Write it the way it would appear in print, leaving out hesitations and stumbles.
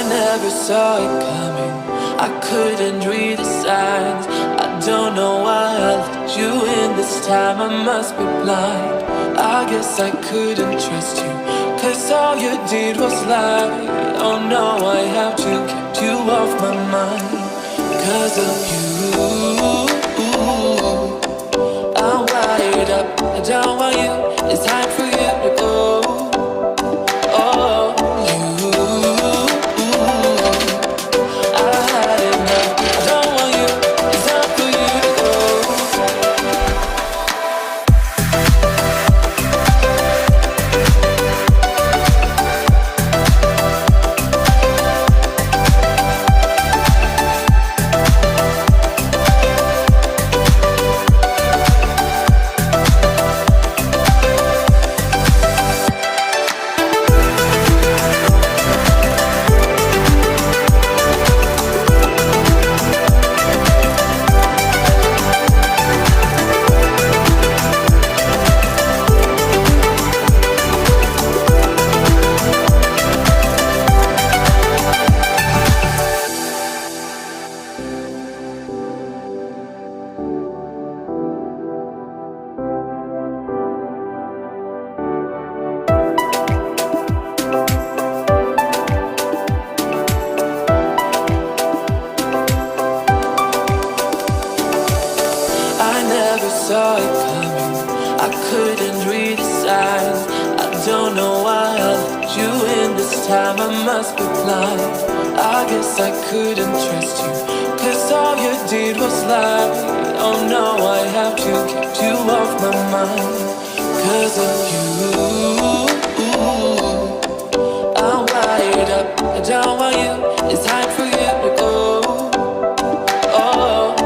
I never saw it coming, I couldn't read the signs. I don't know why I let you in this time, I must be blind. I guess I couldn't trust you, cause all you did was lie. Oh no, I have to keep you off my mind. Cause of you, I'm wired up, I don't want you, it's time for you to go. Oh, you, I had enough, I don't want you, it's time for you to go. I never saw it coming, I couldn't read the signs. I don't know why I let you in this time, I must be blind. I guess I couldn't trust you, cause all you did was lie. Oh no, I have to keep you off my mind. Cause of you, I'm wired up, I don't want you, it's time for you to go. Oh,